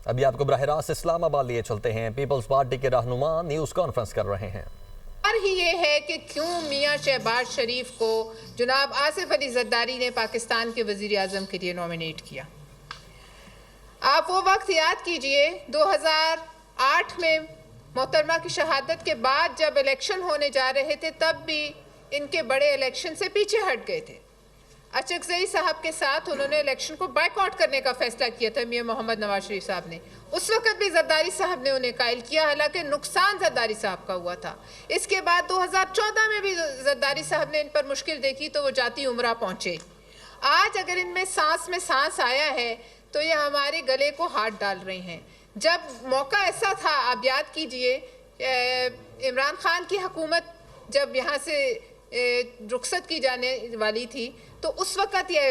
अभी आपको बराह रास्त इस्लामाबाद लिए चलते हैं। पीपल्स पार्टी के रहनुमा न्यूज़ कॉन्फ्रेंस कर रहे हैं। ही ये है कि क्यों मियां शहबाज शरीफ को जनाब आसिफ अली जरदारी ने पाकिस्तान के वजीर आजम के लिए नॉमिनेट किया। आप वो वक्त याद कीजिए 2008 में मोहतरमा की शहादत के बाद जब इलेक्शन होने जा रहे थे, तब भी इनके बड़े इलेक्शन से पीछे हट गए थे। अचकजई साहब के साथ उन्होंने इलेक्शन को बायकॉट करने का फैसला किया था मियां मोहम्मद नवाज शरीफ साहब ने। उस वक्त भी जरदारी साहब ने उन्हें कायल किया, हालांकि नुकसान जरदारी साहब का हुआ था। इसके बाद 2014 में भी जरदारी साहब ने इन पर मुश्किल देखी तो वो जाती उम्रा पहुंचे। आज अगर इनमें सांस में सांस आया है तो ये हमारे गले को हाथ डाल रहे हैं। जब मौका ऐसा था, आप याद कीजिए, इमरान खान की हुकूमत जब यहाँ से रुखसत की जाने वाली थी तो उस वक़्त ये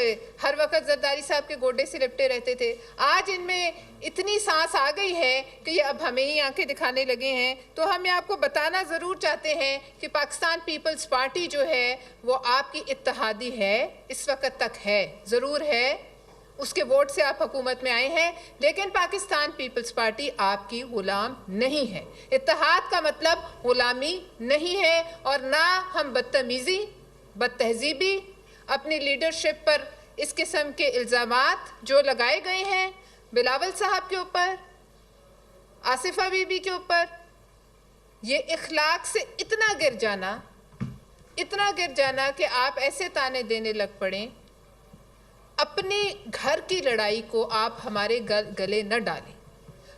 हर वक्त जरदारी साहब के गोडे से लिपटे रहते थे। आज इनमें इतनी सांस आ गई है कि ये अब हमें ही आंखें दिखाने लगे हैं। तो हम आपको बताना ज़रूर चाहते हैं कि पाकिस्तान पीपल्स पार्टी जो है वो आपकी इत्तेहादी है, इस वक्त तक है, ज़रूर है। उसके वोट से आप हुकूमत में आए हैं, लेकिन पाकिस्तान पीपल्स पार्टी आपकी गुलाम नहीं है। इत्तेहाद का मतलब गुलामी नहीं है, और ना हम बदतमीज़ी बदतहजीबी अपनी लीडरशिप पर इस किस्म के इल्ज़ामात जो लगाए गए हैं बिलावल साहब के ऊपर, आसिफा बीबी के ऊपर, ये इखलाक से इतना गिर जाना कि आप ऐसे ताने देने लग पड़ें। अपने घर की लड़ाई को आप हमारे गले न डालें।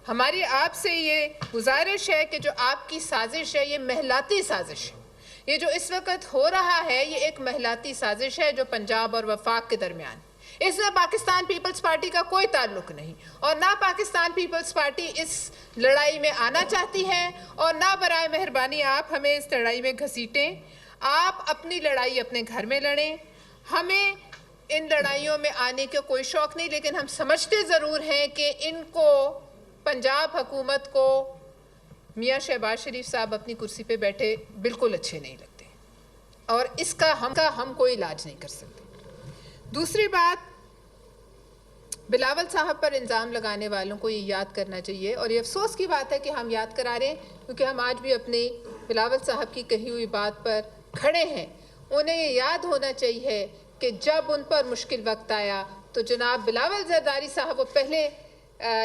हमारी आपसे ये गुजारिश है कि जो आपकी साजिश है ये महलाती साजिश है। ये जो इस वक्त हो रहा है ये एक महलाती साजिश है जो पंजाब और वफाक के दरमियान। इसमें पाकिस्तान पीपल्स पार्टी का कोई ताल्लुक नहीं, और ना पाकिस्तान पीपल्स पार्टी इस लड़ाई में आना चाहती है, और ना बराए मेहरबानी आप हमें इस लड़ाई में घसीटें। आप अपनी लड़ाई अपने घर में लड़ें। हमें इन लड़ाइयों में आने का कोई शौक़ नहीं, लेकिन हम समझते ज़रूर हैं कि इनको, पंजाब हुकूमत को, मियां शहबाज शरीफ साहब अपनी कुर्सी पे बैठे बिल्कुल अच्छे नहीं लगते, और इसका हम कोई इलाज नहीं कर सकते। दूसरी बात, बिलावल साहब पर इल्ज़ाम लगाने वालों को ये याद करना चाहिए, और ये अफसोस की बात है कि हम याद करा रहे हैं, क्योंकि हम आज भी अपने बिलावल साहब की कही हुई बात पर खड़े हैं। उन्हें ये याद होना चाहिए कि जब उन पर मुश्किल वक्त आया तो जनाब बिलावल जरदारी साहब वो पहले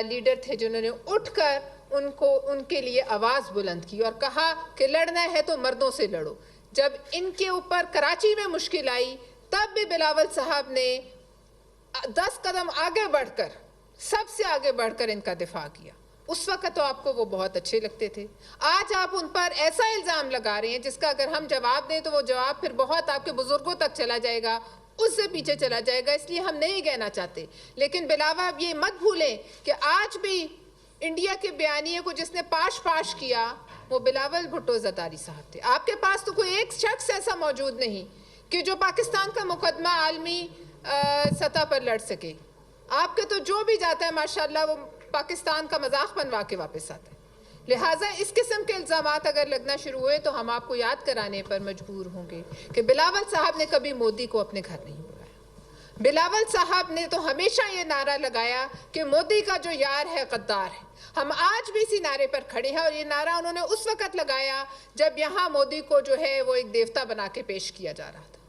लीडर थे जिन्होंने उठकर उनके लिए आवाज़ बुलंद की और कहा कि लड़ना है तो मर्दों से लड़ो। जब इनके ऊपर कराची में मुश्किल आई तब भी बिलावल साहब ने 10 कदम आगे बढ़कर, सबसे आगे बढ़कर इनका दिफा किया। उस वक्त तो आपको वो बहुत अच्छे लगते थे। आज आप उन पर ऐसा इल्ज़ाम लगा रहे हैं जिसका अगर हम जवाब दें तो वो जवाब फिर बहुत आपके बुजुर्गों तक चला जाएगा, उससे पीछे चला जाएगा, इसलिए हम नहीं कहना चाहते। लेकिन बिलावा आप ये मत भूलें कि आज भी इंडिया के बयानिए को जिसने पाश किया वो बिलावल भुट्टो जरदारी साहब थे। आपके पास तो कोई एक शख्स ऐसा मौजूद नहीं कि जो पाकिस्तान का मुकदमा आलमी सतह पर लड़ सके। आपके तो जो भी जाता है माशाल्लाह वो पाकिस्तान का मजाक बनवा के वापस आता है। लिहाजा इस किस्म के इल्ज़ामात अगर लगना शुरू हुए तो हम आपको याद कराने पर मजबूर होंगे कि बिलावल साहब ने कभी मोदी को अपने घर नहीं बुलाया। बिलावल साहब ने तो हमेशा ये नारा लगाया कि मोदी का जो यार है गद्दार है। हम आज भी इसी नारे पर खड़े हैं, और ये नारा उन्होंने उस वक़्त लगाया जब यहाँ मोदी को जो है वो एक देवता बना के पेश किया जा रहा था।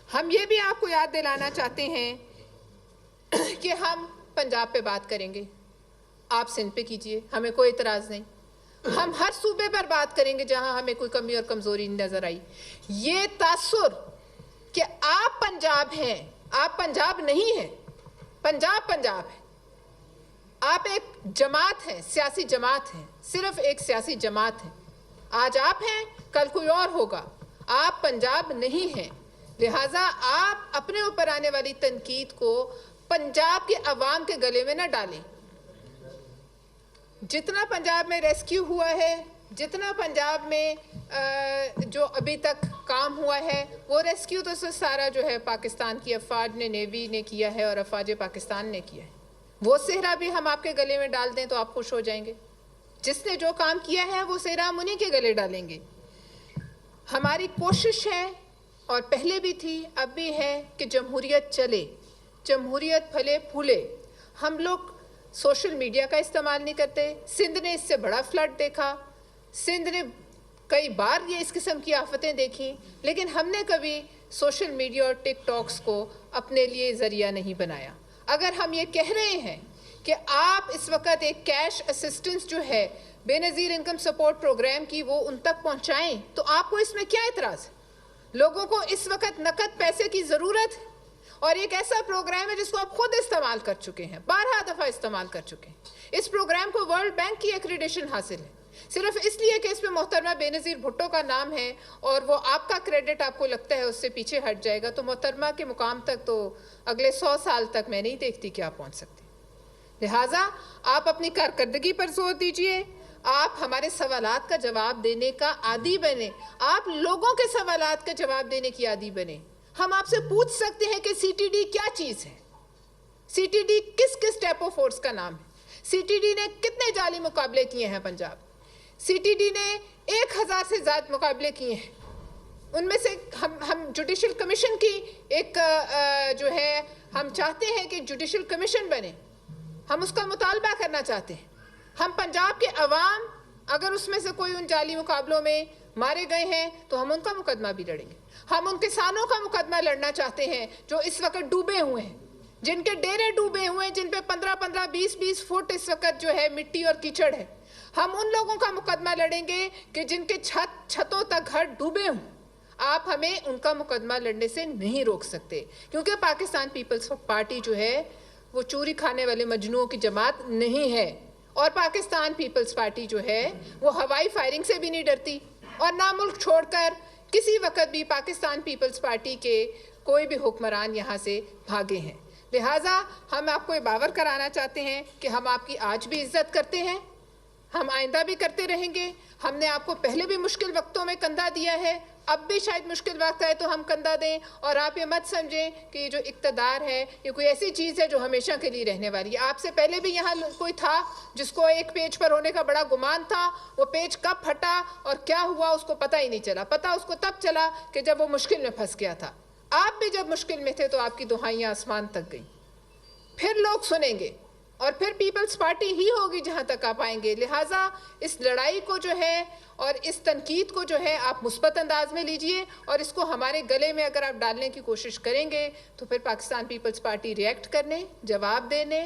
हम ये भी आपको याद दिलाना चाहते हैं कि हम पंजाब पे बात करेंगे, आप सिंध पे कीजिए, हमें कोई इतराज़ नहीं। हम हर सूबे पर बात करेंगे जहां हमें कोई कमी और कमज़ोरी नज़र आई। ये तासुर कि आप पंजाब हैं, आप पंजाब नहीं हैं, पंजाब है। आप एक जमात हैं, सियासी जमात हैं, सिर्फ एक सियासी जमात है। आज आप हैं, कल कोई और होगा। आप पंजाब नहीं हैं। लिहाजा आप अपने ऊपर आने वाली तनकीद को पंजाब के अवाम के गले में न डालें। जितना पंजाब में रेस्क्यू हुआ है, जितना पंजाब में जो अभी तक काम हुआ है, वो रेस्क्यू तो सारा जो है पाकिस्तान की अफवाज ने, नेवी ने किया है और अफवाज पाकिस्तान ने किया है। वो सेहरा भी हम आपके गले में डाल दें तो आप खुश हो जाएंगे। जिसने जो काम किया है वो सेहरा हम उन्हीं के गले डालेंगे। हमारी कोशिश है, और पहले भी थी अब भी है, कि जमहूरियत चले, जमहूरियत फले फूले। हम लोग सोशल मीडिया का इस्तेमाल नहीं करते। सिंध ने इससे बड़ा फ्लड देखा, सिंध ने कई बार ये इस किस्म की आफतें देखी, लेकिन हमने कभी सोशल मीडिया और टिकटॉक्स को अपने लिए ज़रिया नहीं बनाया। अगर हम ये कह रहे हैं कि आप इस वक्त एक कैश असिस्टेंस जो है बेनज़ीर इनकम सपोर्ट प्रोग्राम की वो उन तक पहुंचाएं, तो आपको इसमें क्या एतराज़ है? लोगों को इस वक्त नकद पैसे की ज़रूरत है और एक ऐसा प्रोग्राम है जिसको आप खुद इस्तेमाल कर चुके हैं, 12 दफ़ा इस्तेमाल कर चुके हैं। इस प्रोग्राम को वर्ल्ड बैंक की एक्रीडेशन हासिल है, सिर्फ इसलिए कि इसमें मोहतरमा बेनज़ीर भुट्टो का नाम है और वो आपका क्रेडिट आपको लगता है उससे पीछे हट जाएगा, तो मोहतरमा के मुकाम तक तो अगले 100 साल तक मैं नहीं देखती कि आप पहुँच सकते। लिहाजा आप अपनी कारकर्दगी पर जोर दीजिए, आप हमारे सवालात का जवाब देने का आदी बने, आप लोगों के सवालात का जवाब देने की आदी बने। हम आपसे पूछ सकते हैं कि सीटीडी क्या चीज़ है, सीटीडी किस किस टाइप ऑफ फोर्स का नाम है, सीटीडी ने कितने जाली मुकाबले किए हैं पंजाब, सीटीडी ने 1000 से ज़्यादा मुकाबले किए हैं, उनमें से हम जुडिशल कमीशन की एक जो है हम चाहते हैं कि जुडिशल कमीशन बने, हम उसका मुतालबा करना चाहते हैं। हम पंजाब के अवाम अगर उसमें से कोई उन जाली मुकाबलों में मारे गए हैं तो हम उनका मुकदमा भी लड़ेंगे। हम उन किसानों का मुकदमा लड़ना चाहते हैं जो इस वक्त डूबे हुए हैं, जिनके डेरे डूबे हुए हैं, जिन पे 15-15, 20-20 फुट इस वक्त जो है मिट्टी और कीचड़ है। हम उन लोगों का मुकदमा लड़ेंगे कि जिनके छतों तक घर डूबे हों। आप हमें उनका मुकदमा लड़ने से नहीं रोक सकते, क्योंकि पाकिस्तान पीपल्स पार्टी जो है वो चोरी खाने वाले मजनुओं की जमात नहीं है, और पाकिस्तान पीपल्स पार्टी जो है वो हवाई फायरिंग से भी नहीं डरती, और ना मुल्क छोड़कर किसी वक्त भी पाकिस्तान पीपल्स पार्टी के कोई भी हुक्मरान यहाँ से भागे हैं। लिहाजा हम आपको ये बावर कराना चाहते हैं कि हम आपकी आज भी इज्जत करते हैं, हम आइंदा भी करते रहेंगे। हमने आपको पहले भी मुश्किल वक्तों में कंधा दिया है, अब भी शायद मुश्किल वक्त आए तो हम कंधा दें, और आप ये मत समझें कि ये जो इक़्तिदार है ये कोई ऐसी चीज़ है जो हमेशा के लिए रहने वाली है। आपसे पहले भी यहाँ कोई था जिसको एक पेज पर होने का बड़ा गुमान था, वो पेज कब फटा और क्या हुआ उसको पता ही नहीं चला। पता उसको तब चला कि जब वो मुश्किल में फंस गया था। आप भी जब मुश्किल में थे तो आपकी दुहाइयाँ आसमान तक गई, फिर लोग सुनेंगे और फिर पीपल्स पार्टी ही होगी जहां तक आप आएंगे। लिहाजा इस लड़ाई को जो है और इस तनकीद को जो है आप मुस्बत अंदाज में लीजिए, और इसको हमारे गले में अगर आप डालने की कोशिश करेंगे तो फिर पाकिस्तान पीपल्स पार्टी रिएक्ट करने, जवाब देने,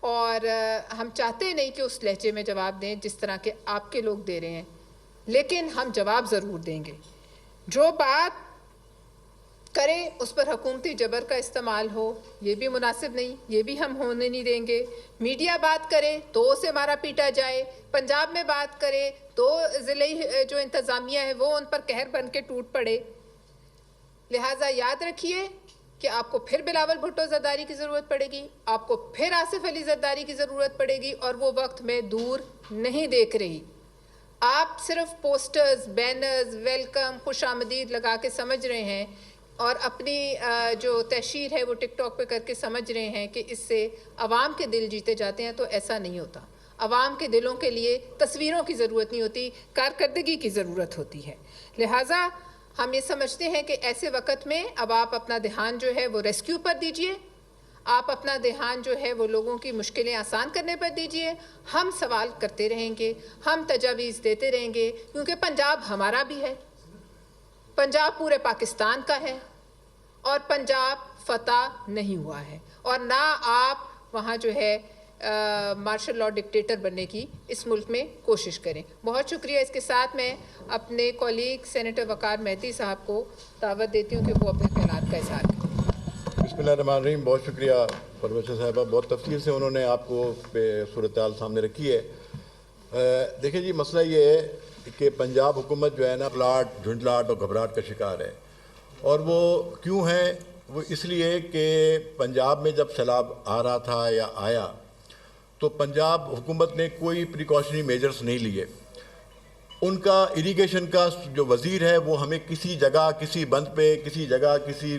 और हम चाहते नहीं कि उस लहजे में जवाब दें जिस तरह के आपके लोग दे रहे हैं, लेकिन हम जवाब ज़रूर देंगे। जो बात करें उस पर हुकूमती जबर का इस्तेमाल हो, ये भी मुनासिब नहीं, ये भी हम होने नहीं देंगे। मीडिया बात करे तो उसे मारा पीटा जाए, पंजाब में बात करे तो ज़िले जो इंतज़ामिया है वो उन पर कहर बन के टूट पड़े। लिहाजा याद रखिए कि आपको फिर बिलावल भुट्टो ज़रदारी की ज़रूरत पड़ेगी, आपको फिर आसिफ अली ज़रदारी की ज़रूरत पड़ेगी, और वो वक्त मैं दूर नहीं देख रही। आप सिर्फ पोस्टर्स, बैनर्स, वेलकम, खुश आमदीद लगा के समझ रहे हैं और अपनी जो तहशीर है वो टिकटॉक पे करके समझ रहे हैं कि इससे अवाम के दिल जीते जाते हैं, तो ऐसा नहीं होता। अवाम के दिलों के लिए तस्वीरों की ज़रूरत नहीं होती, कारकर्दगी की ज़रूरत होती है। लिहाजा हम ये समझते हैं कि ऐसे वक्त में अब आप अपना ध्यान जो है वो रेस्क्यू पर दीजिए, आप अपना ध्यान जो है वो लोगों की मुश्किलें आसान करने पर दीजिए। हम सवाल करते रहेंगे, हम तजावीज़ देते रहेंगे, क्योंकि पंजाब हमारा भी है, पंजाब पूरे पाकिस्तान का है, और पंजाब फतह नहीं हुआ है, और ना आप वहाँ जो है मार्शल लॉ डिक्टेटर बनने की इस मुल्क में कोशिश करें। बहुत शुक्रिया। इसके साथ मैं अपने कॉलीग सेनेटर वकार मेहदी साहब को दावत देती हूँ कि वो अपने ख्यालात का इज़हार करें। बिस्मिल्लाहिर्रहमानिर्रहीम। बहुत शुक्रिया परवेज़ साहिबा, बहुत तफसील से उन्होंने आपको सूरत-ए-हाल सामने रखी है। देखिए जी, मसला ये है कि पंजाब हुकूमत जो है ना फ्लाट, झुंझलाहट और घबराहट का शिकार है, और वो क्यों है? वो इसलिए कि पंजाब में जब सैलाब आ रहा था या आया तो पंजाब हुकूमत ने कोई प्रिकॉशनरी मेजर्स नहीं लिए। उनका इरिगेशन का जो वज़ीर है वो हमें किसी जगह, किसी बंद पे, किसी जगह, किसी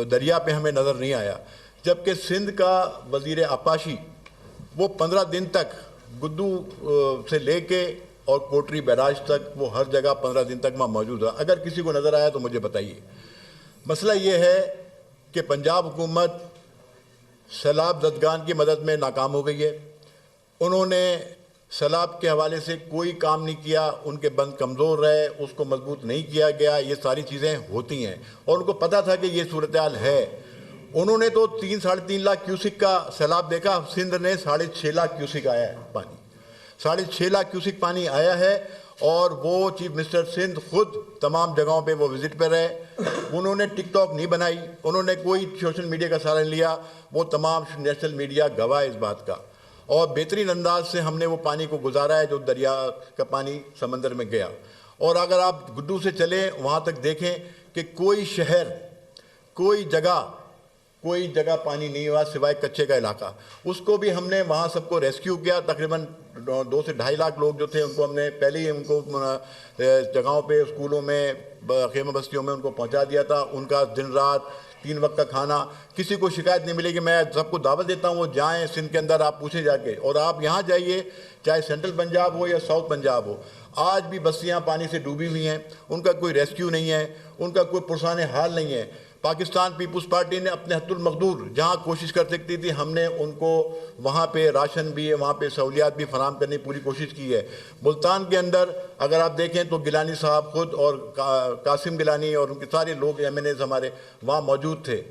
दरिया पे हमें नज़र नहीं आया, जबकि सिंध का वज़ीर आपाशी वो 15 दिन तक गुद्दू से लेके और कोटरी बैराज तक वो हर जगह 15 दिन तक वहाँ मौजूद रहा। अगर किसी को नज़र आया तो मुझे बताइए। मसला ये है कि पंजाब हुकूमत सैलाब जदगान की मदद में नाकाम हो गई है। उन्होंने सैलाब के हवाले से कोई काम नहीं किया, उनके बंद कमज़ोर रहे, उसको मजबूत नहीं किया गया, ये सारी चीज़ें होती हैं और उनको पता था कि ये सूरत हाल है। उन्होंने तो 3-3.5 लाख क्यूसिक का सैलाब देखा, सिंध ने 6.5 लाख क्यूसिक आया है पानी, 6.5 लाख क्यूसिक पानी आया है और वो चीफ मिनिस्टर सिंध खुद तमाम जगहों पे वो विजिट पर रहे। उन्होंने टिकटॉक नहीं बनाई, उन्होंने कोई सोशल मीडिया का सहारा नहीं लिया, वो तमाम नेशनल मीडिया गवाह है इस बात का और बेहतरीन अंदाज से हमने वो पानी को गुजारा है जो दरिया का पानी समंदर में गया। और अगर आप गुड्डू से चलें वहाँ तक देखें कि कोई शहर, कोई जगह पानी नहीं हुआ सिवाय कच्चे का इलाका, उसको भी हमने वहाँ सबको रेस्क्यू किया। तकरीबन 2 से 2.5 लाख लोग जो थे उनको हमने पहले ही उनको जगहों पे, स्कूलों में, खेमा बस्तियों में उनको पहुँचा दिया था। उनका दिन रात 3 वक्त का खाना, किसी को शिकायत नहीं मिलेगी। मैं सबको दावत देता हूँ वो जाएँ सिंध के अंदर, आप पूछे जाके, और आप यहाँ जाइए चाहे सेंट्रल पंजाब हो या साउथ पंजाब हो, आज भी बस्तियाँ पानी से डूबी हुई हैं, उनका कोई रेस्क्यू नहीं है, उनका कोई पुरसाने हाल नहीं है। पाकिस्तान पीपुल्स पार्टी ने अपने हद्दुल मकदूर जहाँ कोशिश कर सकती थी, हमने उनको वहाँ पे राशन भी है, वहाँ पे सहूलियात भी फराहम करने की पूरी कोशिश की है। मुल्तान के अंदर अगर आप देखें तो गिलानी साहब खुद और कासिम गिलानी और उनके सारे लोग MNAs हमारे वहाँ मौजूद थे।